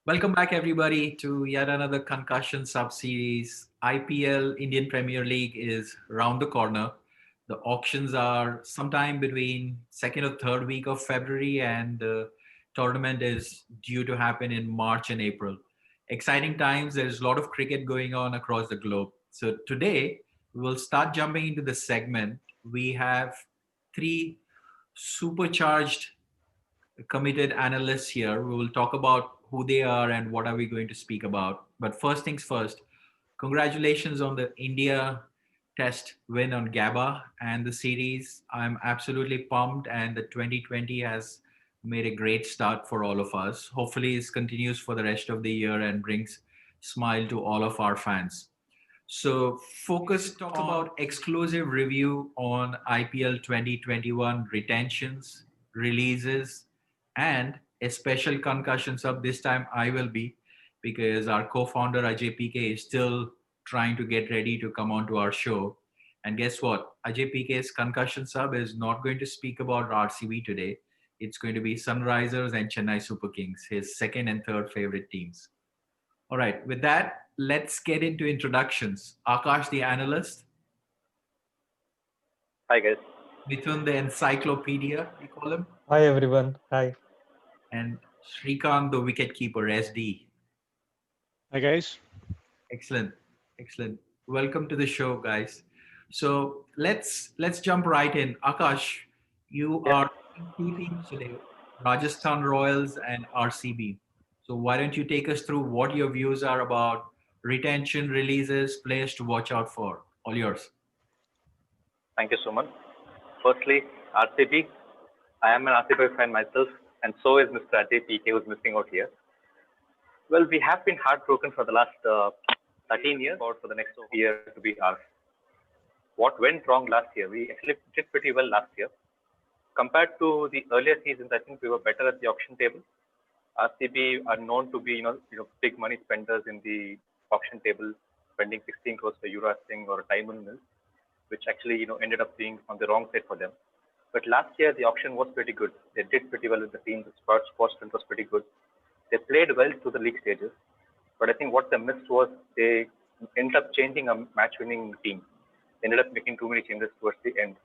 Welcome back, everybody, to yet another concussion sub-series. IPL, Indian Premier League, is round the corner. The auctions are sometime between second or third week of February, and the tournament is due to happen in March and April. Exciting times. There's a lot of cricket going on across the globe. So today we will start jumping into the segment. We have three supercharged committed analysts here. We will talk about who they are and what are we going to speak about. But first things first, congratulations on the India test win on GABA and the series. I'm absolutely pumped, and the 2020 has made a great start for all of us. Hopefully it continues for the rest of the year and brings smile to all of our fans. So focus talk about exclusive review on IPL 2021 retentions, releases, and a special concussion sub. This time I will be, because our co-founder Ajay PK is still trying to get ready to come onto our show. And guess what? Ajay PK's concussion sub is not going to speak about RCB today. It's going to be Sunrisers and Chennai Super Kings, his second and third favorite teams. All right, with that, let's get into introductions. Akash, the analyst, Hi guys. Mithun, the encyclopedia, we call him, Hi everyone. Hi. and Shrikant, the wicketkeeper, SD. Hi guys. Excellent, excellent. Welcome to the show, guys. So let's jump right in. Akash, you Yeah. are two teams today, Rajasthan Royals and RCB. So why don't you take us through what your views are about retention, releases, players to watch out for? All yours. Thank you so much. Firstly, RCB. I am an RCB fan myself, and so is Mr. Ajay PK, who's missing out here. Well, we have been heartbroken for the last 13 years, or for the next year to be ours. What went wrong last year? We actually did pretty well last year. Compared to the earlier seasons, I think we were better at the auction table. RCB are known to be, big money spenders in the auction table, spending 16 crores for Yuvraj Singh or Diamond Mills, which actually, ended up being on the wrong side for them. But last year, the auction was pretty good. They did pretty well with the team. The sports strength was pretty good. They played well through the league stages. But I think what they missed was they ended up changing a match-winning team. They ended up making too many changes towards the end,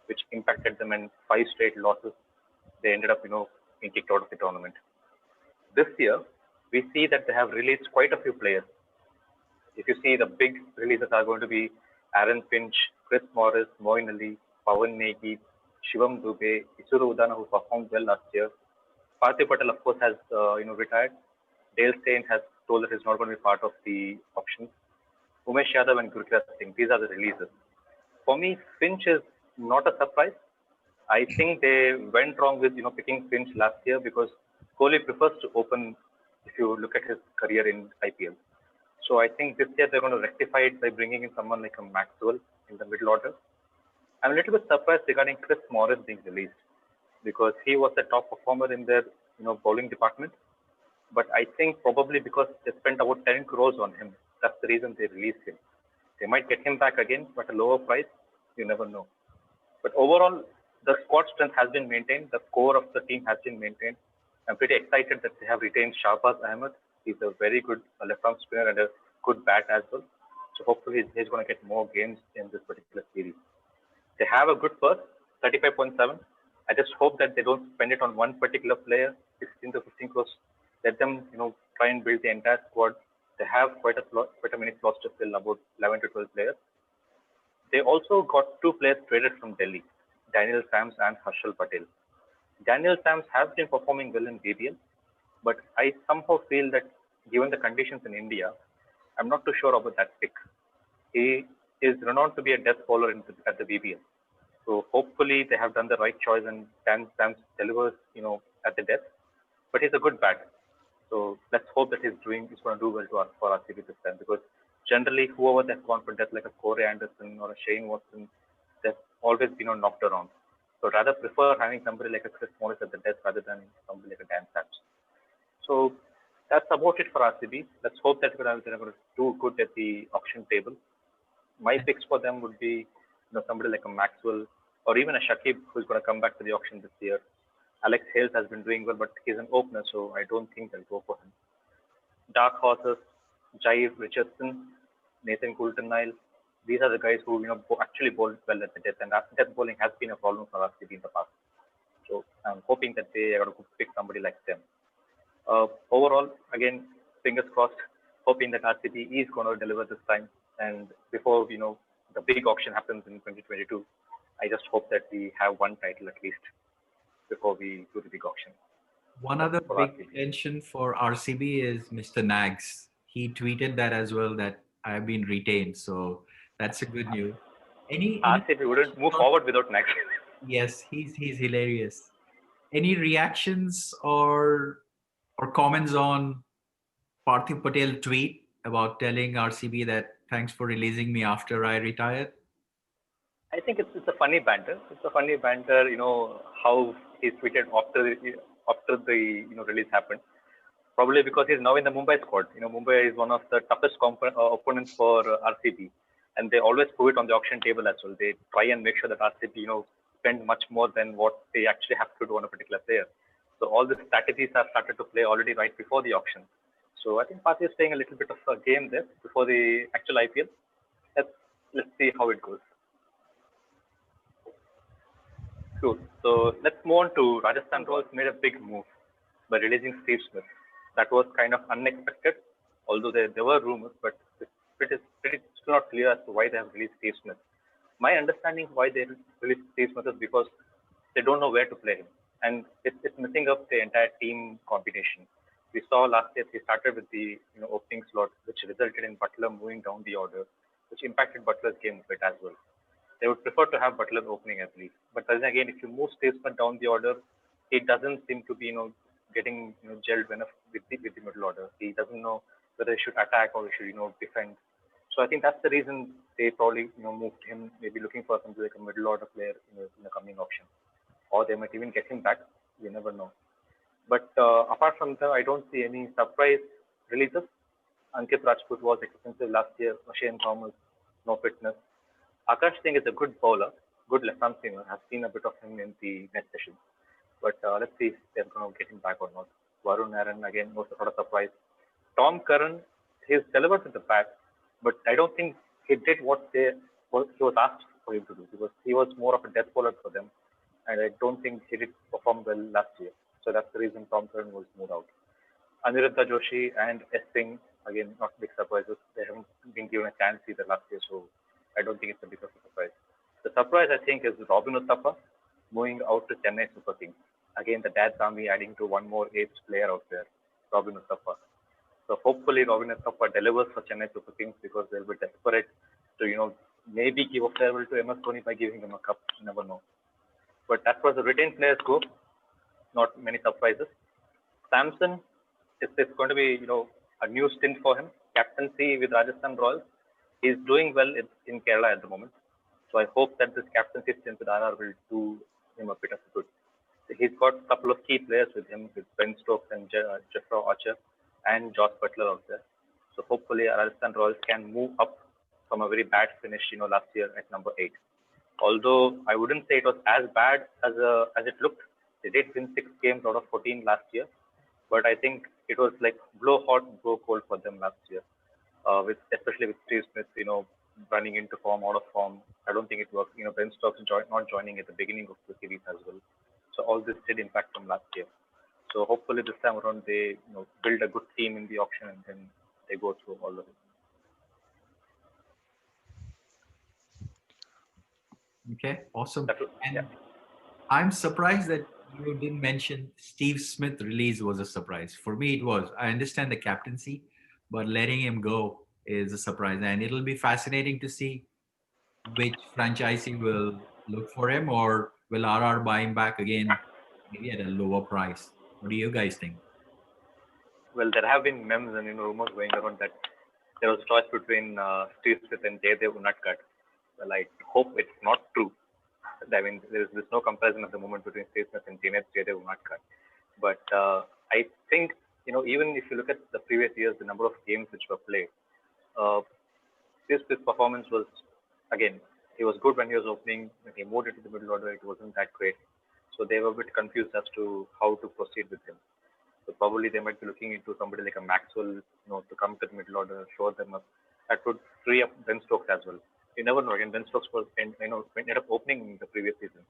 which impacted them in 5 straight losses. They ended up, being kicked out of the tournament. This year, we see that they have released quite a few players. If you see, the big releases are going to be Aaron Finch, Chris Morris, Moeen Ali, Pawan Negi, Shivam Dubey, Isuru Udana, who performed well last year. Parthiv Patel, of course, has retired. Dale Steyn has told that he's not going to be part of the auction. Umesh Yadav and Gurpreet Singh, these are the releases. For me, Finch is not a surprise. I think they went wrong with picking Finch last year because Kohli prefers to open. If you look at his career in IPL, so I think this year they're going to rectify it by bringing in someone like a Maxwell in the middle order. I'm a little bit surprised regarding Chris Morris being released because he was the top performer in their bowling department. But I think probably because they spent about 10 crores on him, that's the reason they released him. They might get him back again, but at a lower price. You never know. But overall, the squad strength has been maintained. The core of the team has been maintained. I'm pretty excited that they have retained Shahbaz Ahmed. He's a very good left-arm spinner and a good bat as well. So hopefully he's going to get more games in this particular series. They have a good purse, 35.7. I just hope that they don't spend it on one particular player, 16 to 15 crores. Let them, try and build the entire squad. They have quite a many slots to fill, about 11 to 12 players. They also got 2 players traded from Delhi, Daniel Sams and Harshal Patel. Daniel Sams has been performing well in BBL, but I somehow feel that given the conditions in India, I'm not too sure about that pick. He is renowned to be a death bowler at the BBL. So hopefully they have done the right choice and Dan Sams delivers, at the death. But he's a good bat. So let's hope that he's going to do well for RCB this time because generally whoever they've gone for death like a Corey Anderson or a Shane Watson, they've always been knocked around. So rather prefer having somebody like a Chris Morris at the death rather than somebody like a Dan Sams. So that's about it for RCB. Let's hope that they're going to do good at the auction table. My picks for them would be somebody like a Maxwell or even a Shakib who's going to come back to the auction this year. Alex Hales has been doing well, but he's an opener, so I don't think they'll go for him. dark horses, Jive, Richardson, Nathan Coulter-Nile. These are the guys who actually bowled well at the death, and death bowling has been a problem for RCB in the past. So I'm hoping that they are going to pick somebody like them. Overall, again, fingers crossed, hoping that RCB is going to deliver this time. And before the big auction happens in 2022, I just hope that we have one title at least before we do the big auction. One other for big RCB. tension for RCB is Mr. Nags. He tweeted that as well, that I have been retained. So that's a good news. Any RCB wouldn't move forward without Nax. Yes, he's hilarious. Any reactions or comments on Parthiv Patel tweet about telling RCB that thanks for releasing me after I retired? I think it's a funny banter. It's a funny banter. How he tweeted after the release happened. Probably because he's now in the Mumbai squad. Mumbai is one of the toughest opponents for RCB, and they always put it on the auction table as well. They try and make sure that RCB spend much more than what they actually have to do on a particular player. So all the strategies have started to play already right before the auction. So I think Parthiv is playing a little bit of a game there before the actual IPL. Let's see how it goes. Cool. So let's move on to Rajasthan Royals made a big move by releasing Steve Smith. That was kind of unexpected, although there were rumors, but it is still not clear as to why they have released Steve Smith. My understanding why they released Steve Smith is because they don't know where to play him, and it's messing up the entire team combination. We saw last year he started with the opening slot, which resulted in Butler moving down the order, which impacted Butler's game a bit as well. They would prefer to have Butler opening, I believe. But then again, if you move Steve Smith down the order, he doesn't seem to be getting gelled enough with the middle order. He doesn't know whether he should attack or he should defend. So I think that's the reason they probably moved him, maybe looking for something like a middle order player in the coming auction, or they might even get him back. You never know. But apart from that, I don't see any surprise releases. Ankit Rajput was expensive last year. Shane Thomas, no fitness. Akash Singh is a good bowler, good left-arm seamer. I've seen a bit of him in the net session. But let's see if they're going to get him back or not. Varun Aaron, again, was a sort of surprise. Tom Curran, he's delivered with the bat, but I don't think he did what he was asked for him to do, because he was more of a death bowler for them. And I don't think he did perform well last year. So that's the reason Tom Curran was moved out. Aniruddha Joshi and S. Singh, again, not big surprises. They haven't been given a chance either last year, so I don't think it's a big of a surprise. The surprise, I think, is Robin Uthappa moving out to Chennai Super Kings. Again, the Dad's Army adding to one more ace player out there, Robin Uthappa. So hopefully Robin Uthappa delivers for Chennai Super Kings, because they'll be desperate to, maybe give a farewell to MS Dhoni by giving him a cup. You never know. But as far as the retained players go, not many surprises. Samson, it's going to be, a new stint for him. Captaincy with Rajasthan Royals. He's doing well in Kerala at the moment. So I hope that this captaincy stint with RR will do him a bit of good. He's got a couple of key players with him, with Ben Stokes and Jeffrey Archer and Josh Butler out there. So hopefully Rajasthan Royals can move up from a very bad finish, last year at number 8. Although I wouldn't say it was as bad as it looked. They did win 6 games out of 14 last year, but I think it was like blow hot, blow cold for them last year. Especially with Steve Smith, running into form, out of form. I don't think it worked. Ben Stokes not joining at the beginning of the series as well. So all this did impact them last year. So hopefully this time around they build a good team in the auction, and then they go through all of it. Okay, awesome. And Yeah. I'm surprised that you didn't mention Steve Smith release was a surprise. For me, it was. I understand the captaincy, but letting him go is a surprise. And it'll be fascinating to see which franchisee will look for him, or will RR buy him back again, maybe at a lower price. What do you guys think? Well, there have been memes and rumors going around that there was a choice between Steve Smith and Jaydev Unadkat. Well, I hope it's not true. I mean, there's no comparison at the moment between Steve Smith and Jaydev Unadkat. But I think, even if you look at the previous years, the number of games which were played, Steve Smith's performance was, again, he was good when he was opening. When he moved into the middle order, it wasn't that great. So they were a bit confused as to how to proceed with him. So probably they might be looking into somebody like a Maxwell, to come to the middle order, show them up. That would free up Ben Stokes as well. You never know. Again, Ben Stokes was, ended up opening the previous season.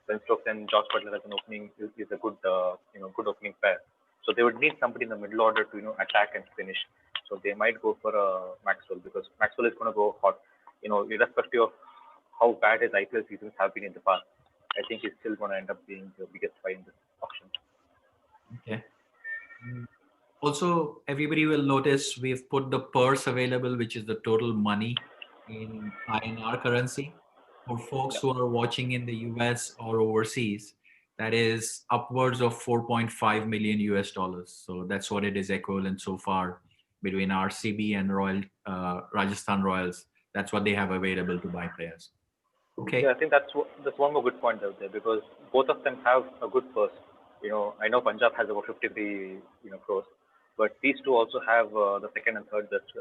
Ben Stokes and Josh Butler as an opening is a good, good opening pair. So they would need somebody in the middle order to, attack and finish. So they might go for Maxwell because Maxwell is going to go hot. Irrespective of how bad his IPL seasons have been in the past, I think he's still going to end up being the biggest buy in this auction. Okay. Mm. Also, everybody will notice we've put the purse available, which is the total money in INR currency. For folks Yeah. who are watching in the US or overseas, that is upwards of 4.5 million US dollars. So that's what it is equivalent so far between RCB and Rajasthan Royals. That's what they have available to buy players. Yeah, Okay. I think that's one more good point out there because both of them have a good purse. I know Punjab has about 53 crores, but these two also have the second and third best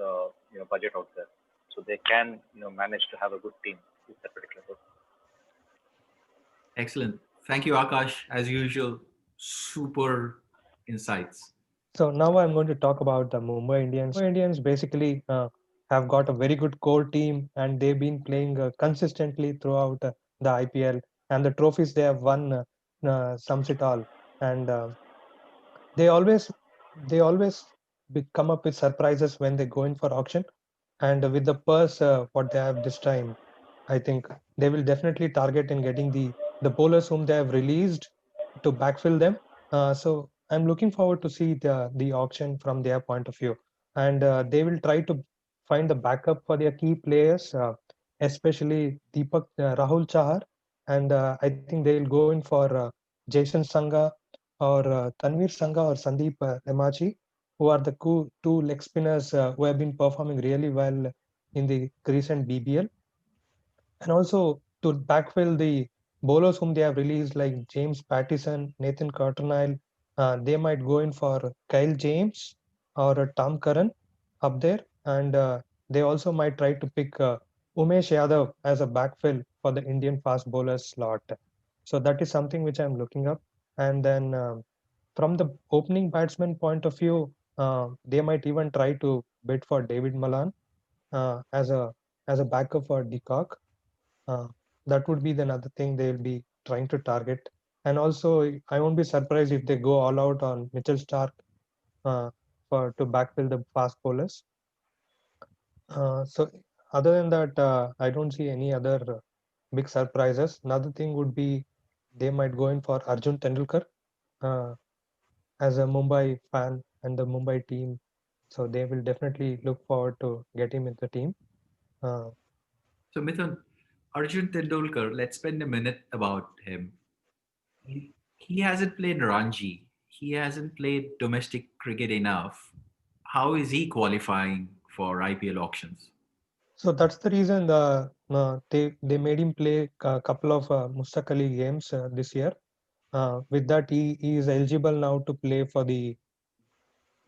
budget out there, so they can manage to have a good team with that particular purse. Excellent. Thank you, Akash. As usual, super insights. So now I'm going to talk about the Mumbai Indians. Mumbai Indians basically have got a very good core team, and they've been playing consistently throughout the IPL, and the trophies they have won sums it all. And they always they always come up with surprises when they go in for auction. And with the purse what they have this time, I think they will definitely target in getting the bowlers whom they have released to backfill them. So I'm looking forward to see the auction from their point of view, and they will try to find the backup for their key players, especially Deepak Rahul Chahar, and I think they will go in for Jason Sangha or Tanvir Sangha or Sandeep Remachi, who are the two leg spinners who have been performing really well in the recent BBL, and also to backfill the bowlers whom they have released like James Pattison, Nathan Coulter-Nile. They might go in for Kyle James or Tom Curran up there, and they also might try to pick Umesh Yadav as a backfill for the Indian fast bowlers slot. So that is something which I'm looking up. And then from the opening batsman point of view, they might even try to bid for David Malan uh, as a as a backup for De Kock. uh, that would be the another thing they'll be trying to target. And also, I won't be surprised if they go all out on Mitchell Stark uh, for to backfill the fast bowlers. So other than that, I don't see any other big surprises. Another thing would be they might go in for Arjun Tendulkar uh, as a Mumbai fan and the Mumbai team. So they will definitely look forward to get him in the team. Uh, So, Mithun, Arjun Tendulkar, let's spend a minute about him. He hasn't played Ranji. He hasn't played domestic cricket enough. How is he qualifying for IPL auctions? So that's the reason they made him play a couple of Mushtaq Ali games this year. With that, he is eligible now to play for the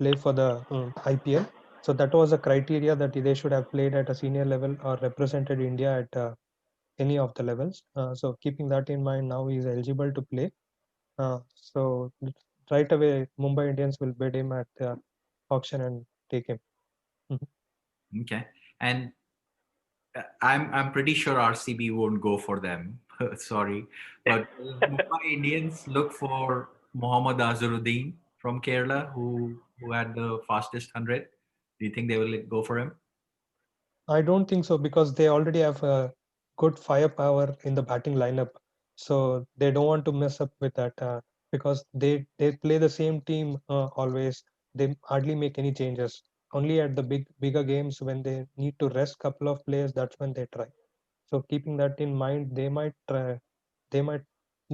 IPL. So that was a criteria that they should have played at a senior level or represented India at any of the levels. So keeping that in mind, now he is eligible to play. So right away, Mumbai Indians will bid him at the auction and take him. Mhm. Okay. And I'm pretty sure RCB won't go for them. Sorry. But will Mumbai Indians look for Mohammad Azharuddin from Kerala, who had the fastest 100. Do you think they will go for him? I don't think so because they already have a good firepower in the batting lineup. So they don't want to mess up with that because they play the same team always. They hardly make any changes. Only at the bigger games when they need to rest couple of players, that's when they try. So keeping that in mind, they might try. They might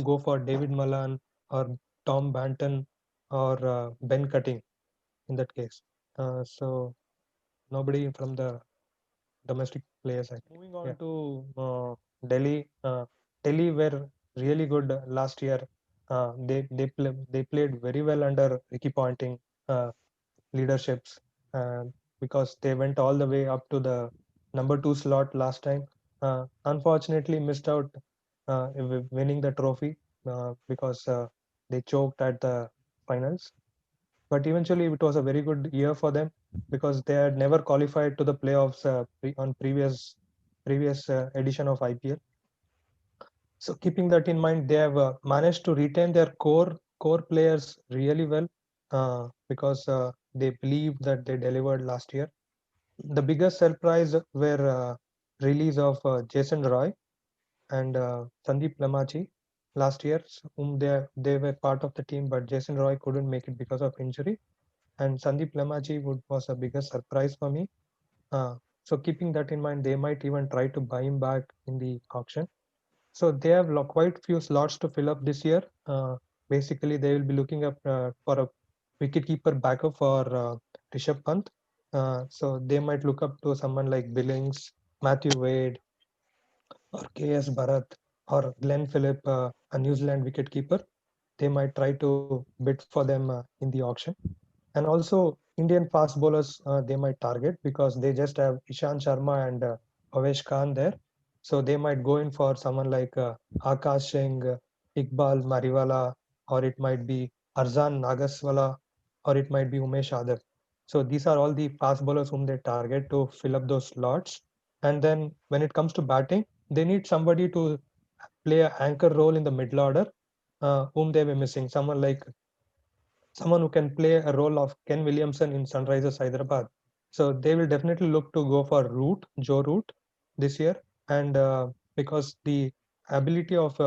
go for David Malan or Tom Banton or Ben Cutting in that case. So nobody from the domestic players. I think. Moving on to Delhi. Delhi were really good last year. They played very well under Ricky Ponting leaderships uh, because they went all the way up to the number two slot last time. Unfortunately, missed out winning the trophy because they choked at the finals. but eventually it was a very good year for them because they had never qualified to the playoffs on previous edition of IPL. So keeping that in mind, they have managed to retain their core players really well because they believe that they delivered last year. The biggest surprise were release of Jason Roy and Sandeep Lamachi last year, whom they were part of the team, but Jason Roy couldn't make it because of injury. And Sandeep Lamachi was a biggest surprise for me. So keeping that in mind, they might even try to buy him back in the auction. So they have quite few slots to fill up this year. Basically, they will be looking up for a wicketkeeper backup for Rishabh Pant. So they might look up to someone like Billings, Matthew Wade, or KS Bharat, or Glenn Phillip, a New Zealand wicketkeeper. They might try to bid for them in the auction. And also Indian fast bowlers they might target because they just have Ishan Sharma and Avesh Khan there. So they might go in for someone like Akash Singh, Iqbal Mariwala, or it might be Arzan Nagaswala, or it might be Umesh Yadav. So these are all the fast bowlers whom they target to fill up those slots. And then when it comes to batting, they need somebody to play an anchor role in the middle order, whom they were missing. Someone who can play a role of Ken Williamson in Sunrisers Hyderabad. So they will definitely look to go for Joe Root this year, and because the ability of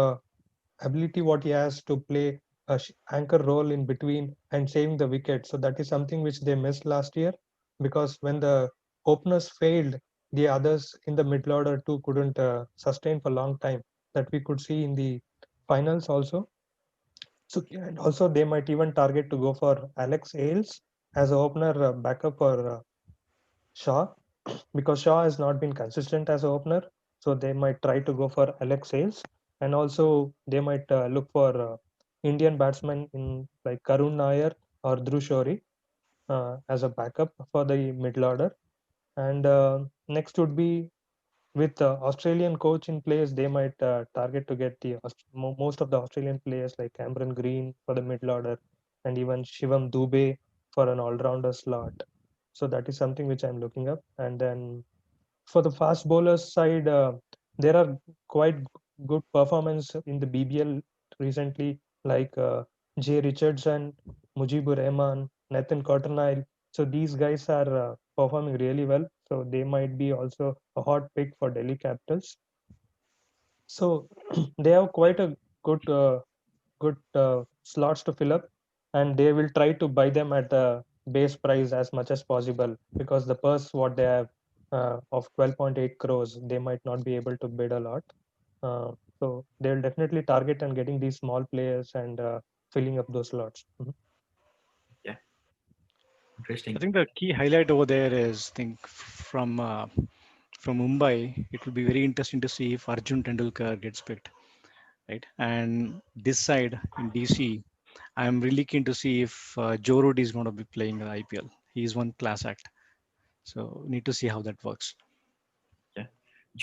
ability what he has to play a anchor role in between and saving the wicket. So that is something which they missed last year because when the openers failed, the others in the middle order too couldn't sustain for a long time. That we could see in the finals also. So and also they might even target to go for Alex Hales as a opener backup for Shaw because Shaw has not been consistent as a opener. So they might try to go for Alex Hales, and also they might look for Indian batsmen in like Karun Nair or Dhruv Shori as a backup for the middle order. And next would be with the Australian coach in place, they might target to get the most of the Australian players like Cameron Green for the middle order and even Shivam Dubey for an all-rounder slot. So that is something which I'm looking up. And then for the fast bowlers side, there are quite good performance in the BBL recently, like Jay Richardson, Mujibur Rahman, Nathan Cottonile. So these guys are performing really well. So they might be also a hot pick for Delhi Capitals. So they have quite a good slots to fill up, and they will try to buy them at the base price as much as possible because the purse what they have of 12.8 crores, they might not be able to bid a lot. So they will definitely target and getting these small players and filling up those slots. Yeah, I interesting. think the key highlight over there is, I think, from Mumbai, it will be very interesting to see if Arjun Tendulkar gets picked, right? And this side in DC, I'm really keen to see if Joe Root is going to be playing the IPL. He's one class act, so need to see how that works. Yeah,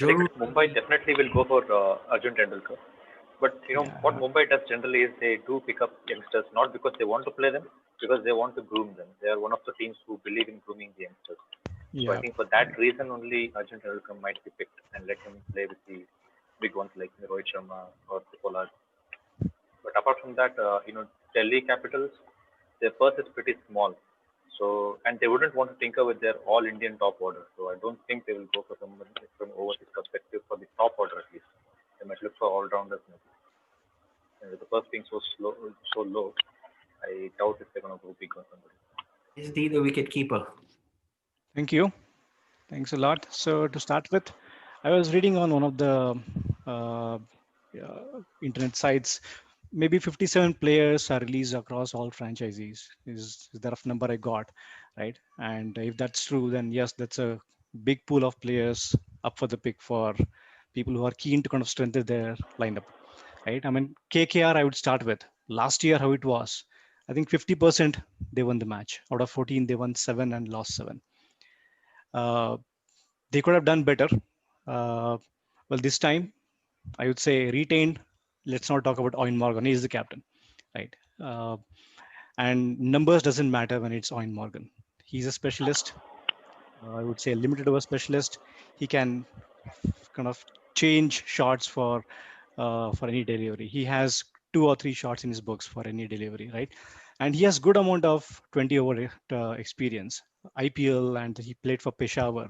I Joe think Root. Mumbai definitely will go for Arjun Tendulkar. But what Yeah, Mumbai does generally is they do pick up youngsters not because they want to play them, because they want to groom them. They are one of the teams who believe in grooming the youngsters. So I yeah, think for that reason only Arjun Tendulkar might be picked and let him play with the big ones like Rohit Sharma or Pollard. But apart from that, Delhi Capitals, their purse is pretty small. So, and they wouldn't want to tinker with their all Indian top order. So I don't think they will go for someone from overseas perspective for the top order at least. They might look for all rounders maybe. And with the purse being so low, I doubt if they're going to go big on somebody. Is the wicket keeper? thank you. Thanks a lot. So to start with, I was reading on one of the uh, internet sites. Maybe 57 players are released across all franchisees. Is the rough number I got, right? And if that's true, then yes, that's a big pool of players up for the pick for people who are keen to kind of strengthen their lineup, right? I mean, KKR, I would start with. Last year, how it was, I think 50% they won the match. Out of 14, they won seven and lost seven. Uh, they could have done better. Uh, well, this time I would say retained. Let's not talk about Owen Morgan. He's the captain, right? and numbers doesn't matter when it's Owen Morgan. He's a specialist. I would say a limited over specialist. He can kind of change shots for any delivery. He has 2 or 3 shots in his books for any delivery, right? And he has good amount of 20 over experience, IPL, and he played for Peshawar,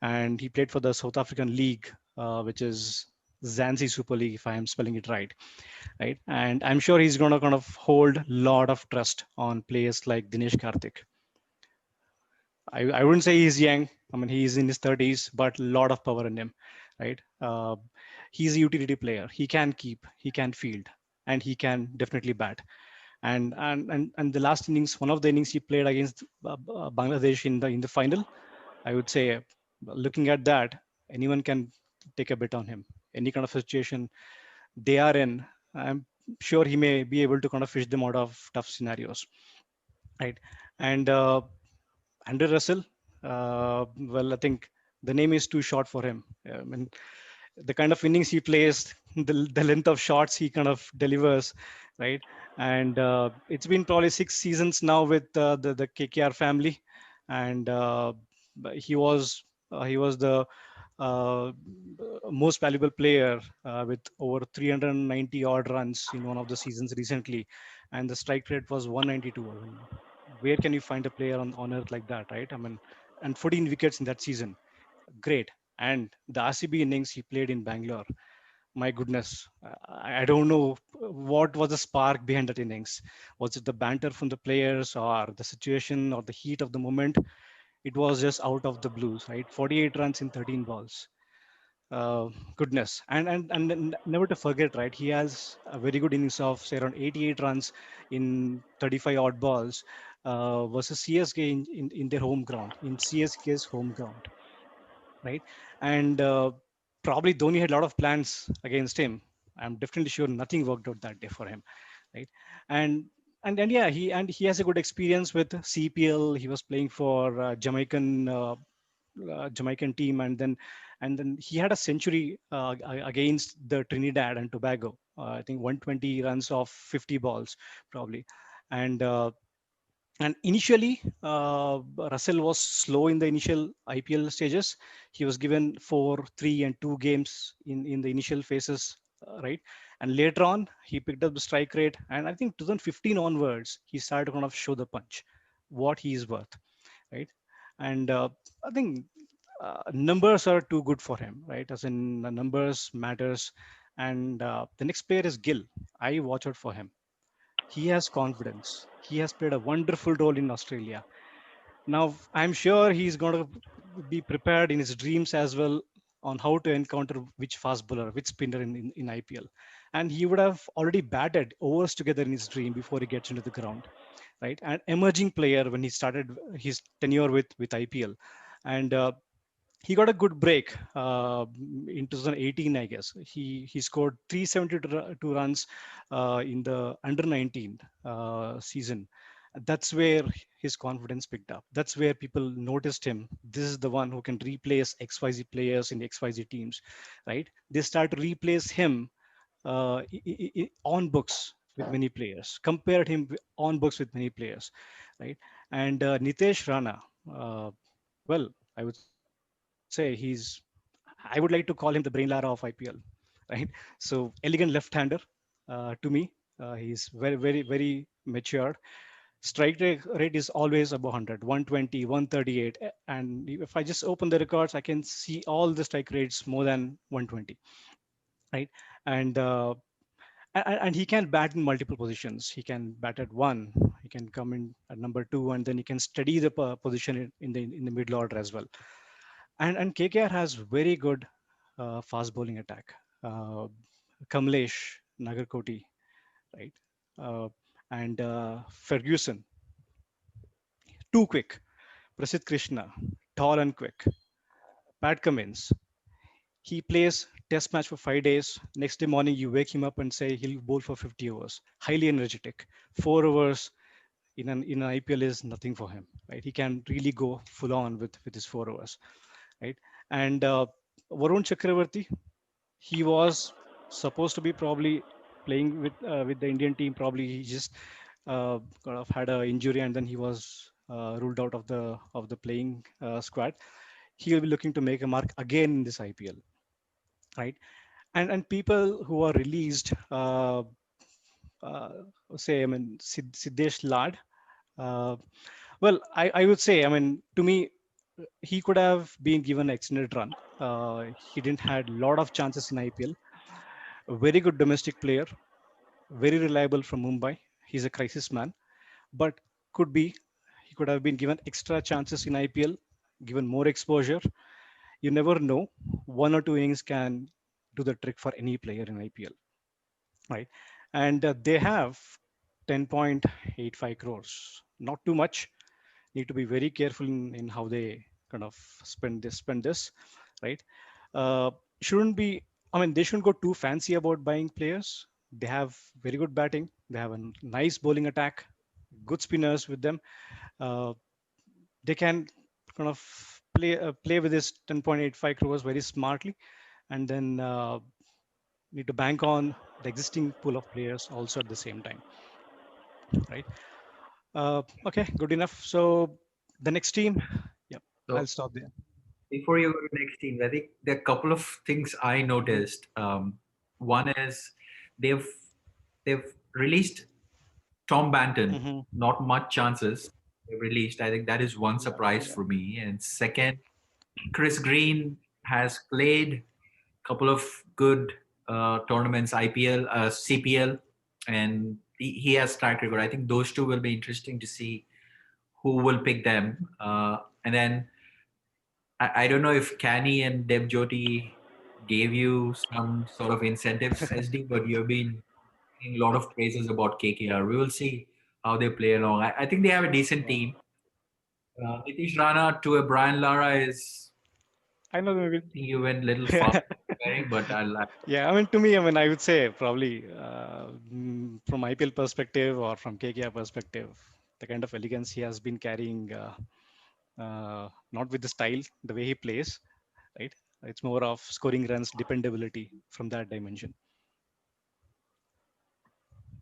and he played for the South African League, which is Zanzi Super League, if I am spelling it right, right? And I'm sure he's going to kind of hold a lot of trust on players like Dinesh Karthik. I wouldn't say he's young. I mean, he's in his 30s, but a lot of power in him, right? He's a utility player. He can keep, he can field, and he can definitely bat. And the last innings, one of the innings he played against Bangladesh in the final, I would say, looking at that, anyone can take a bet on him. Any kind of situation they are in, I'm sure he may be able to kind of fish them out of tough scenarios, right? And Andrew Russell, well, I think the name is too short for him. I mean, the kind of innings he plays, the length of shots he kind of delivers, right? And it's been probably 6 seasons now with the KKR family, and he was the uh, most valuable player with over 390 odd runs in one of the seasons recently, and the strike rate was 192. I mean, where can you find a player on earth like that, right? I mean, and 14 wickets in that season, great. And the RCB innings he played in Bangalore, my goodness, I don't know what was the spark behind that innings. Was it the banter from the players, or the situation, or the heat of the moment? It was just out of the blues, right? 48 runs in 13 balls. Uh, Goodness. And never to forget, right? He has a very good innings of say around 88 runs in 35 odd balls versus CSK in their home ground, in CSK's home ground, right? And probably Dhoni had a lot of plans against him. I'm definitely sure nothing worked out that day for him, right? And and yeah, he has a good experience with CPL. He was playing for Jamaican team, and then he had a century against the Trinidad and Tobago. I think 120 runs off 50 balls probably, and initially, Russell was slow in the initial IPL stages. He was given 4, 3, and 2 games in the initial phases, right? And later on, he picked up the strike rate. And I think 2015 onwards, he started to kind of show the punch, what he is worth, right? And I think numbers are too good for him, right? As in, numbers matters. And the next player is Gill. I watch out for him. He has confidence. He has played a wonderful role in Australia. Now, I'm sure he's going to be prepared in his dreams as well on how to encounter which fast bowler, which spinner in IPL. And he would have already batted overs together in his dream before he gets into the ground, right? An emerging player when he started his tenure with IPL. And he got a good break in 2018, I guess. He scored 372 runs in the under 19 season. That's where his confidence picked up. That's where people noticed him. This is the one who can replace XYZ players in XYZ teams, right? They start to replace him on books with many players, compared him on books with many players, right? And Nitesh Rana, uh, well, I would say I would like to call him the brain Lara of IPL, right? So elegant left-hander to me. He's very, very, very matured. Strike rate is always above 100, 120, 138. And if I just open the records, I can see all the strike rates more than 120, right? And and he can bat in multiple positions. He can bat at one, he can come in at number two, and then he can study the position in the middle order as well. And KKR has very good fast bowling attack. Uh, Kamlesh, Nagarkoti, right? Uh, and Ferguson, too quick. Prasidh Krishna, tall and quick. Pat Cummins, he plays test match for 5 days. Next day morning, you wake him up and say he'll bowl for 50 overs. Highly energetic. 4 overs in an IPL is nothing for him, right? He can really go full on with his 4 overs, right? And Varun Chakravarti, he was supposed to be probably playing with the Indian team. Probably he just kind of had an injury, and then he was ruled out of the playing squad. He will be looking to make a mark again in this IPL, right? And people who are released, uh, say, I mean, Siddesh Lad. Uh, well, I would say, I mean, to me, he could have been given an extended run. He didn't had a lot of chances in IPL. A very good domestic player, very reliable from Mumbai. He's a crisis man, but could be he could have been given extra chances in IPL, given more exposure. You never know. One or two innings can do the trick for any player in IPL, right? And they have 10.85 crores. Not too much. Need to be very careful in how they kind of spend this, right? uh, shouldn't be, I mean, they shouldn't go too fancy about buying players. They have very good batting, they have a nice bowling attack, good spinners with them. uh, they can kind of play with this 10.85 crores very smartly, and then need to bank on the existing pool of players also at the same time, right? Okay, good enough. So the next team, yep, I'll So stop there. before you go to the next team, I think there are a couple of things I Mhm. noticed. One is they've they've released Tom Banton. Mhm. Not much chances they released. I think that is one Yeah, surprise yeah, for me. And second, Chris Green has played a couple of good tournaments, IPL, CPL, and he has track record. I think those two will be interesting to see who will pick them. And then I don't know if Canny and Deb Jyoti gave you some sort of incentives, SD, but you've been getting a lot of praises about KKR. We will see how they play along. I think they have a decent yeah. team. Nitish Rana to a Brian Lara is, I know maybe. I think you went a little far comparing, but Yeah, I mean, to me, I mean, I would say probably from IPL perspective or from KKR perspective, the kind of elegance he has been carrying, not with the style, the way he plays, right? It's more of scoring runs, dependability from that dimension.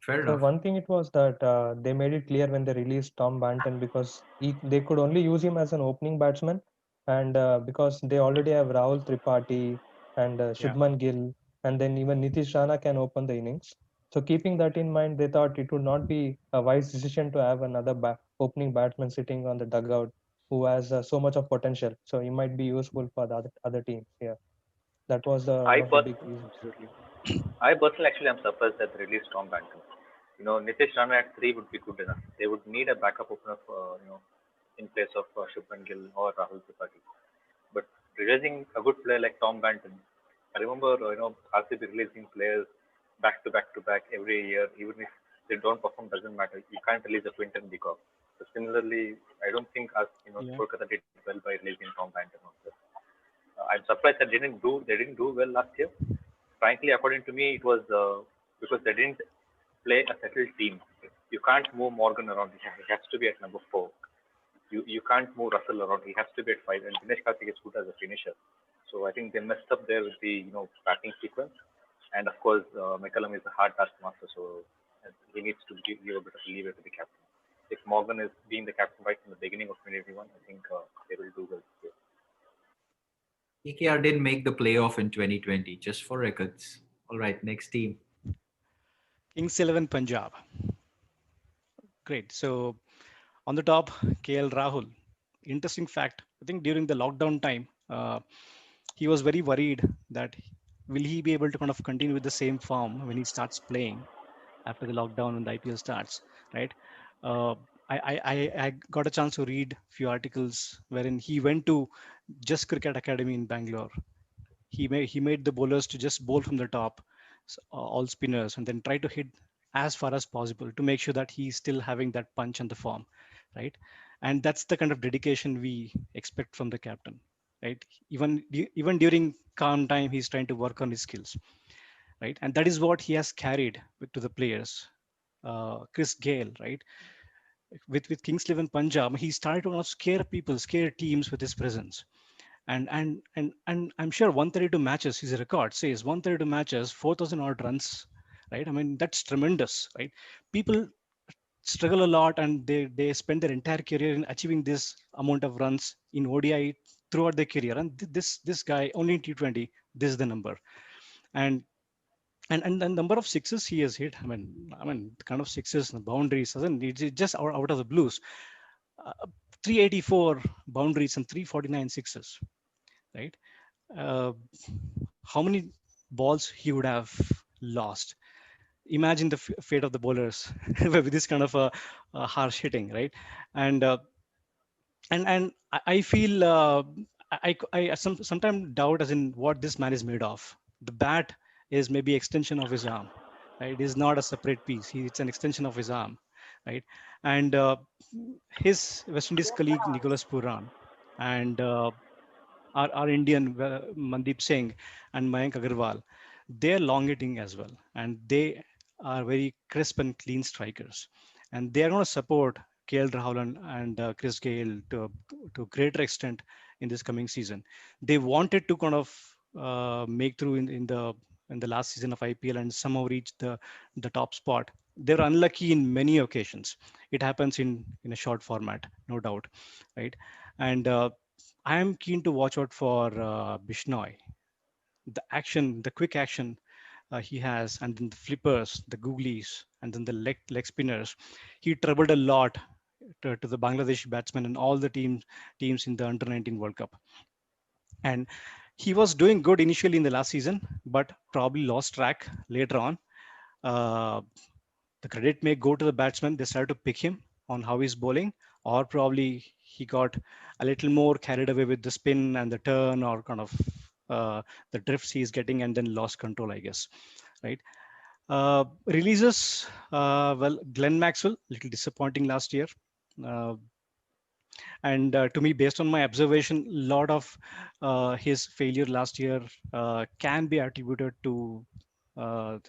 fair So enough. one thing it was that they made it clear when they released Tom Banton because they could only use him as an opening batsman, and because they already have Rahul Tripathi and Yeah. Shubman Gill, and then even Nitish Rana can open the innings. So keeping that in mind, they thought it would not be a wise decision to have another opening batsman sitting on the dugout who has so much of potential. So he might be useful for the other teams. Yeah, that was the I one of the pers- big reasons. Absolutely. I personally actually am surprised that they released Tom Banton. Nitish Rana at three would be good enough. They would need a backup opener, in place of Shubman Gill or Rahul Tripathi. But releasing a good player like Tom Banton, I remember RCB releasing players back to back to back every year, even if they don't perform, doesn't matter. You can't release a Quinton de Kock. So similarly, I don't think us, Yeah. Kolkata did well by releasing Tom Banton also. I'm surprised that they didn't do well last year. Frankly, according to me, it was because they didn't play a settled team. You can't move Morgan around. He has to be at number four. You can't move Russell around. He has to be at five. And Dinesh Karthik is good as a finisher. So I think they messed up there with the batting sequence. And of course, McCallum is a hard taskmaster, so he needs to give a bit of leeway to the captain. If Morgan is being the captain right from the beginning of 2021, I think they will do well. KKR didn't make the playoff in 2020, just for records. All right, next team. Kings 11 Punjab. Great. So on the top, KL Rahul. Interesting fact. I think during the lockdown time, he was very worried that will he be able to kind of continue with the same form when he starts playing after the lockdown and the IPL starts, right? Uh, I got a chance to read few articles wherein he went to Just Cricket Academy in Bangalore. He made the bowlers to just bowl from the top, all spinners, and then try to hit as far as possible to make sure that he's still having that punch and the form, right? And that's the kind of dedication we expect from the captain, right? Even during calm time, he's trying to work on his skills, right? And that is what he has carried to the players. Chris Gale, right? With Kings 11 Punjab, he started to scare people, scare teams with his presence. And I'm sure 132 matches, his record says 132 matches, 4,000 odd runs, right? I mean, that's tremendous, right? People struggle a lot, and they spend their entire career in achieving this amount of runs in ODI throughout their career. And this guy only in T20, this is the number. And and the number of sixes he has hit, I mean the kind of sixes and boundaries, doesn't it's just out of the blues. uh, 384 boundaries and 349 sixes, right? uh, how many balls he would have lost. Imagine the fate of the bowlers with this kind of a harsh hitting, right? And and I feel sometimes doubt as in what this man is made of. The bat is maybe extension of his arm, right? It is not a separate piece. It's an extension of his arm, right? And his West Indies colleague Nicholas Puran and our Indian Mandeep Singh and Mayank Agarwal, they're long hitting as well, and they are very crisp and clean strikers, and they are going to support KL Rahul and Chris Gale to greater extent in this coming season. They wanted to kind of make through in the last season of IPL and somehow reach the top spot. They're unlucky in many occasions. It happens in a short format, no doubt, right? And I am keen to watch out for Bishnoi. The action, the quick action he has, and then the flippers, the googlies, and then the leg spinners. He troubled a lot to the Bangladeshi batsmen and all the teams in the Under 19 World Cup. And he was doing good initially in the last season, but probably lost track later on. Uh, the credit may go to the batsman. They started to pick him on how he's bowling, or probably he got a little more carried away with the spin and the turn, or kind of the drifts he's getting, and then lost control, I guess. Right. Releases, well, Glenn Maxwell, little disappointing last year. Uh, and to me, based on my observation, a lot of his failure last year can be attributed to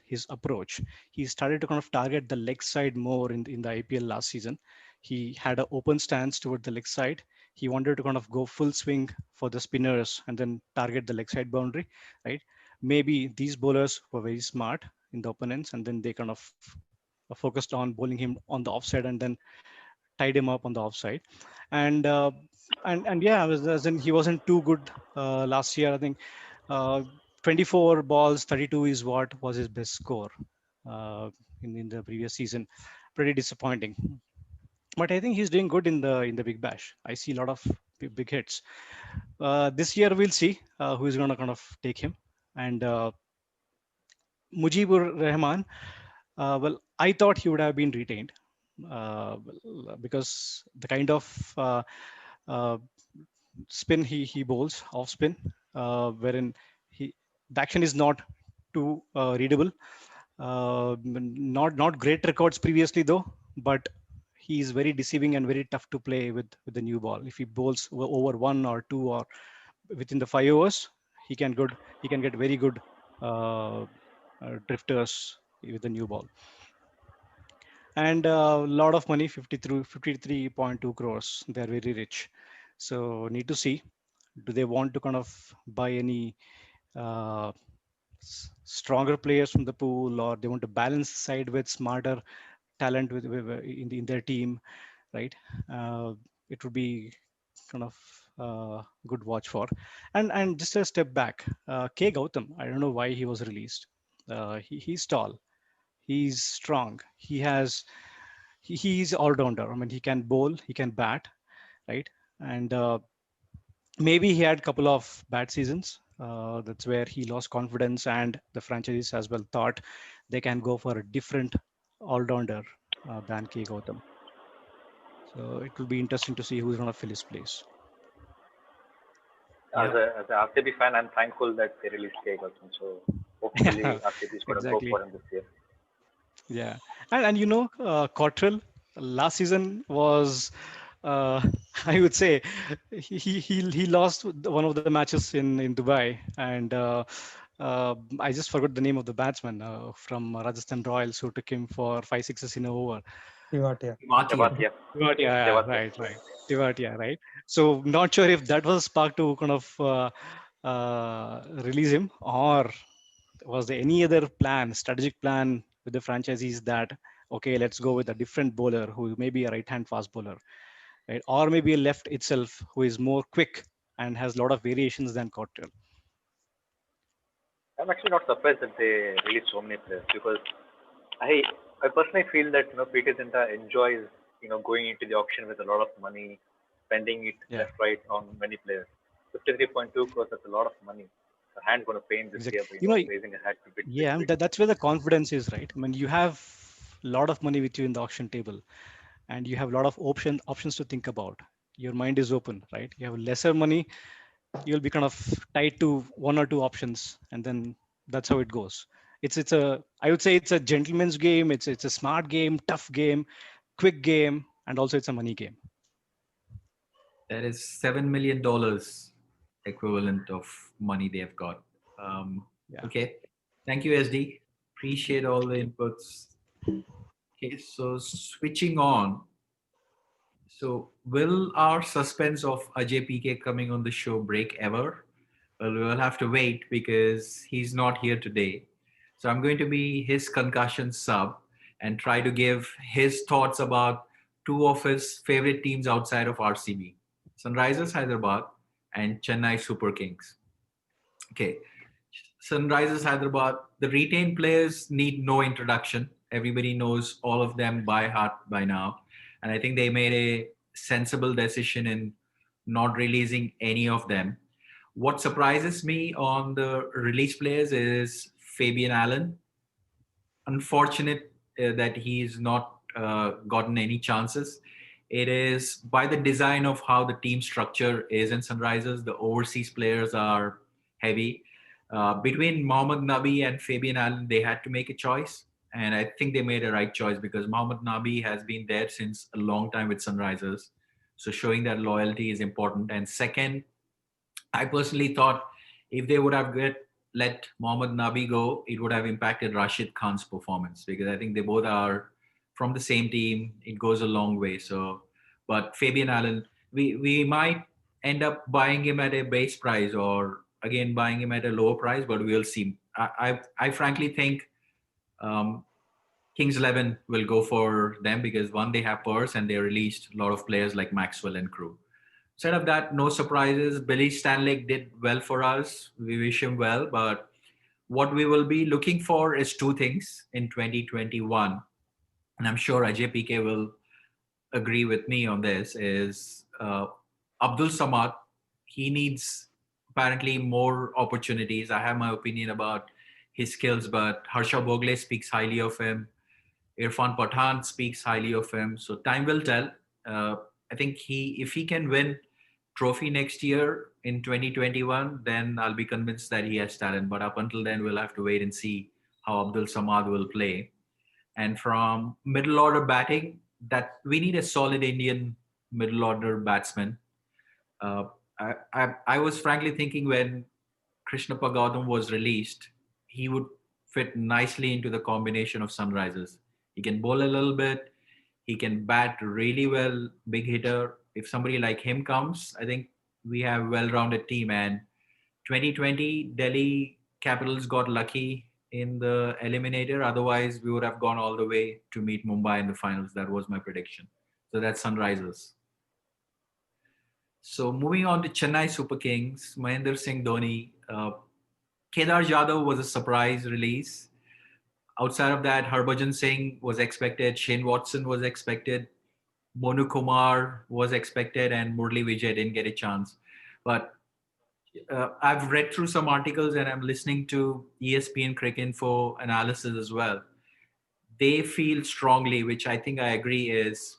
his approach. He started to kind of target the leg side more in the IPL last season. He had an open stance toward the leg side. He wanted to kind of go full swing for the spinners and then target the leg side boundary, right? Maybe these bowlers were very smart in the opponents, and then they kind of focused on bowling him on the offside and then tied him up on the offside. And and yeah, as in he wasn't too good last year. I think uh, 24 balls, 32 is what was his best score uh, in the previous season. Pretty disappointing. But I think he's doing good in the Big Bash. I see a lot of big hits. This year we'll see who is going to kind of take him. And Mujibur Rahman, well, I thought he would have been retained because the kind of uh, spin he bowls, off spin, wherein he the action is not too readable. Not great records previously though, but he is very deceiving and very tough to play with the new ball. If he bowls over 1 or 2 or within the 5 overs, he can get very good drifters with the new ball. And a lot of money, 53.2 crores. They're very rich. So need to see, do they want to kind of buy any uh, stronger players from the pool, or they want to balance the side with smarter talent in their team, right? It would be kind of good watch for. And just a step back, K. Gautam, I don't know why he was released. He's tall, he's strong, he's all-rounder. I mean, he can bowl, he can bat, right? And maybe he had a couple of bad seasons. That's where he lost confidence, and the franchises as well thought they can go for a different all-rounder than K. Gautam. So it will be interesting to see who's going to fill his place. As Yeah. a RCB fan, I'm thankful that they released K. Gautam. So hopefully RCB is going to go Exactly. for him this year. Yeah, and you know, Cottrell last season was, uh, I would say, he lost one of the matches in Dubai, and I just forgot the name of the batsman from Rajasthan Royals who took him for 5 6s in a over. Tiwatia. Matia. Javatia. Tiwatia, yeah, Javatia. right. Tiwatia, right. So not sure if that was spark to kind of release him, or was there any other plan, strategic plan with the franchisees that okay, let's go with a different bowler who may be a right-hand fast bowler, right? Or maybe a left itself who is more quick and has a lot of variations than Cottrell. I'm actually not surprised that they release so many players because I I personally feel that PT Zinta enjoys going into the auction with a lot of money, spending it Yeah, left right on many players. 53.2 crores, that's a lot of money. The hand's going to pain this year, exactly. by, You know, raising a hat to bit yeah, big and big. that's where the confidence is, right? I mean, you have a lot of money with you in the auction table, and you have a lot of options to think about. Your mind is open, right? You have lesser money, you'll be kind of tied to one or two options, and then that's how it goes. It's a, I would say it's a gentleman's game. It's a smart game, tough game, quick game, and also it's a money game. That is $7 million equivalent of money they've got. Um, Yeah. okay. Thank you, SD. Appreciate all the inputs. Okay, so switching on. So, will our suspense of Ajay PK coming on the show break ever? Well, we'll have to wait because he's not here today. So, I'm going to be his concussion sub and try to give his thoughts about two of his favorite teams outside of RCB, Sunrisers Hyderabad and Chennai Super Kings. Okay, Sunrisers Hyderabad, the retained players need no introduction. Everybody knows all of them by heart by now. And I think they made a sensible decision in not releasing any of them. What surprises me on the release players is Fabian Allen. Unfortunate that he's not gotten any chances. It is by the design of how the team structure is in Sunrisers. The overseas players are heavy. Between Mohammad Nabi and Fabian Allen, they had to make a choice. And I think they made a right choice because Mohammad Nabi has been there since a long time with Sunrisers. So showing that loyalty is important. And second, I personally thought if they would have let Mohammad Nabi go, it would have impacted Rashid Khan's performance because I think they both are from the same team. It goes a long way. So, but Fabian Allen, we might end up buying him at a base price or again buying him at a lower price, but we'll see. I frankly think um, Kings 11 will go for them because one, they have purse and they released a lot of players like Maxwell and crew. Instead of that, no surprises. Billy Stanley did well for us. We wish him well. But what we will be looking for is two things in 2021. And I'm sure Ajay PK will agree with me on this is Abdul Samad. He needs apparently more opportunities. I have my opinion about his skills, but Harsha Bogle speaks highly of him. Irfan Pathan speaks highly of him. So time will tell. I think if he can win trophy next year in 2021, then I'll be convinced that he has talent. But up until then, we'll have to wait and see how Abdul Samad will play. And from middle order batting, that we need a solid Indian middle order batsman. Uh, I was frankly thinking when Krishna Gautam was released, he would fit nicely into the combination of Sunrisers. He can bowl a little bit. He can bat really well, big hitter. If somebody like him comes, I think we have a well-rounded team. And 2020, Delhi Capitals got lucky in the eliminator. Otherwise, we would have gone all the way to meet Mumbai in the finals. That was my prediction. So that's Sunrisers. So moving on to Chennai Super Kings, Mahendra Singh Dhoni. Kedar Jadhav was a surprise release. Outside of that, Harbhajan Singh was expected, Shane Watson was expected, Monu Kumar was expected, and Murli Vijay didn't get a chance. But I've read through some articles and I'm listening to ESPN Cricket Info analysis as well. They feel strongly, which I think I agree, is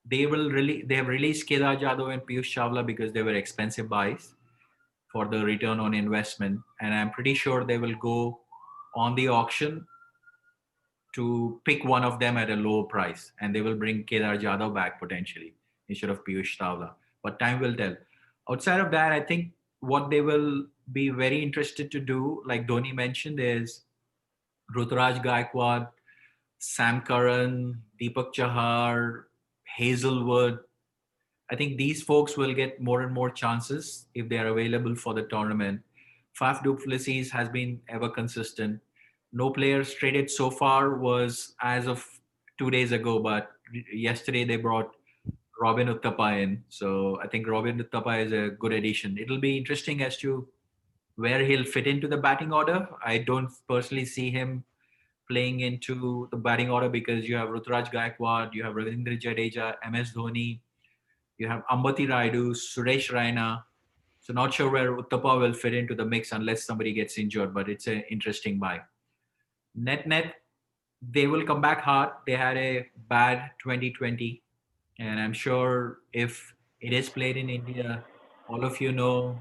they have released Kedar Jadhav and Piyush Chawla because they were expensive buys for the return on investment, and I'm pretty sure they will go on the auction to pick one of them at a lower price, and they will bring Kedar Jadhav back potentially instead of Piyush Chawla. But time will tell. Outside of that, I think what they will be very interested to do, like Dhoni mentioned, is Ruturaj Gaikwad, Sam Curran, Deepak Chahar, Hazelwood. I think these folks will get more and more chances if they are available for the tournament. Faf du has been ever consistent. No players traded so far was as of 2 days ago, but yesterday they brought Robin Uthappa in. So I think Robin Uthappa is a good addition. It'll be interesting as to where he'll fit into the batting order. I don't personally see him playing into the batting order because you have Ruturaj Gaikwad, you have Ravindra Jadeja, MS Dhoni, you have Ambati Raidu, Suresh Raina. So not sure where Uttapa will fit into the mix unless somebody gets injured, but it's an interesting buy. Net, they will come back hard. They had a bad 2020, and I'm sure if it is played in India, all of you know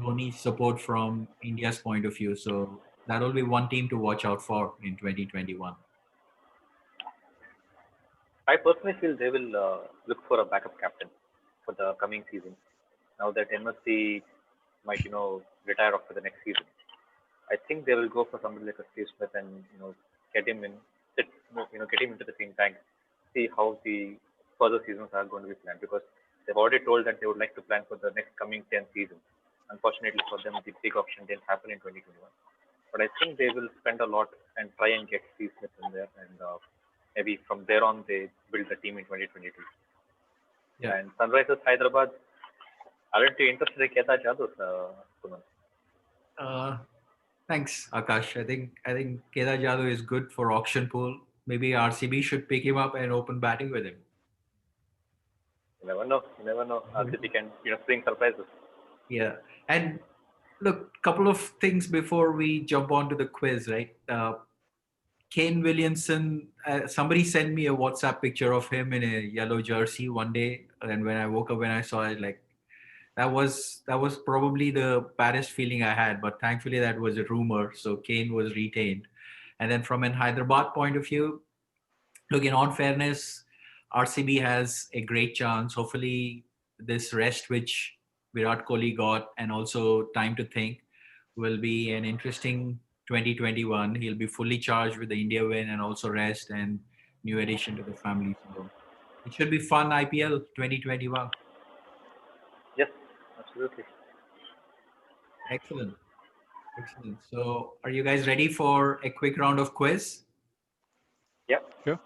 Dhoni's support from India's point of view. So that will be one team to watch out for in 2021. I personally feel they will look for a backup captain for the coming season. Now that MSC might, retire after the next season, I think they will go for somebody like a Steve Smith and get him in, sit, get him into the think tank, see how the further seasons are going to be planned because they've already told that they would like to plan for the next coming 10 seasons. Unfortunately for them, the big option didn't happen in 2021. But I think they will spend a lot and try and get Steve Smith in there, and maybe from there on they build the team in 2022. Yeah. And Sunrisers Hyderabad, aren't you interested in Kedar Jadhav, Suman? Thanks, Akash. I think Kedar Jadhav is good for auction pool. Maybe RCB should pick him up and open batting with him. You never know. You never know. RCB can bring surprises. Yeah, and look, couple of things before we jump on to the quiz, right? Kane Williamson, somebody sent me a WhatsApp picture of him in a yellow jersey one day, and when I woke up, when I saw it, like that was probably the baddest feeling I had. But thankfully, that was a rumor, so Kane was retained. And then from an Hyderabad point of view, look, in all fairness, RCB has a great chance. Hopefully, this rest which Virat Kohli got, and also time to think, will be an interesting 2021. He'll be fully charged with the India win and also rest and new addition to the family. So it should be fun IPL 2021. Yes, absolutely. Excellent. Excellent. So are you guys ready for a quick round of quiz? Yeah. Sure.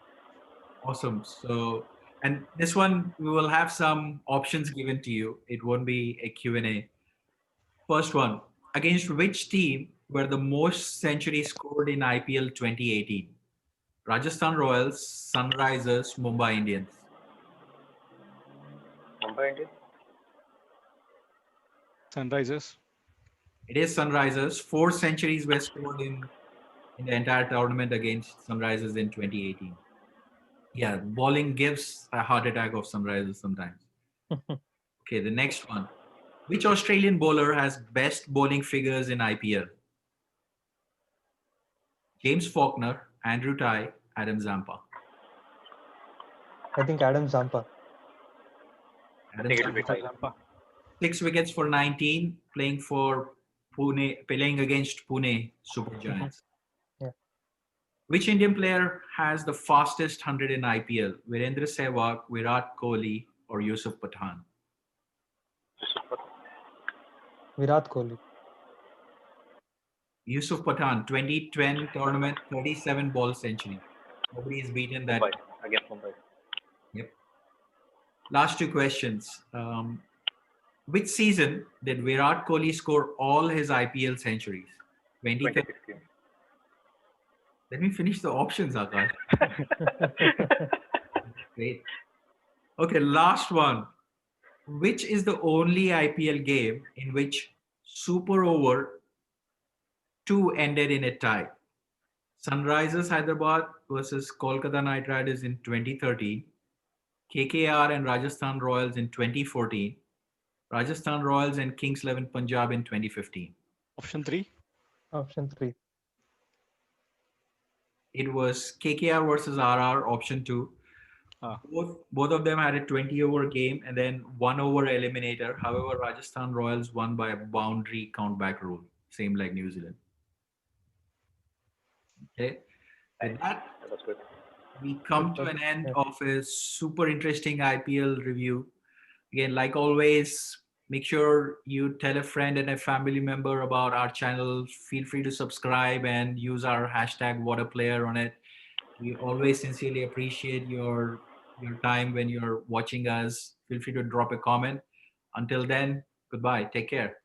Awesome. So, and this one, we will have some options given to you. It won't be a Q&A. First one, against which team were the most centuries scored in IPL 2018? Rajasthan Royals, Sunrisers, Mumbai Indians. Mumbai Indians. Sunrisers. It is Sunrisers. 4 centuries were scored in the entire tournament against Sunrisers in 2018. Yeah, bowling gives a heart attack of Sunrisers sometimes. Okay, the next one. Which Australian bowler has best bowling figures in IPL? James Faulkner, Andrew Tye, Adam Zampa. I think Adam Zampa. I think it'll be tight. Zampa. 6 wickets for 19, playing for Pune, playing against Pune Super Giants. Yeah. Which Indian player has the fastest 100 in IPL? Virendra Sehwag, Virat Kohli, or Yusuf Pathan? Virat Kohli. Yusuf Pathan, 2010 tournament, 37 ball century. Nobody has beaten that. Mumbai against Mumbai. Yep. Last 2 questions. Which season did Virat Kohli score all his IPL centuries? 2016. Let me finish the options, Akash. Great. Okay, last one. Which is the only IPL game in which Super Over 2 ended in a tie? Sunrisers Hyderabad versus Kolkata Knight Riders in 2013, KKR and Rajasthan Royals in 2014, Rajasthan Royals and Kings 11 Punjab in 2015. Option 3. Option 3. It was KKR versus RR, option 2. Both of them had a 20-over game and then 1-over eliminator. However, Rajasthan Royals won by a boundary countback rule, same like New Zealand. Okay. With that, That's good. we come to an end of a super interesting IPL review. Again, like always, make sure you tell a friend and a family member about our channel. Feel free to subscribe and use our hashtag Waadaplaya on it. We always sincerely appreciate your time when you're watching us. Feel free to drop a comment. Until then, goodbye. Take care.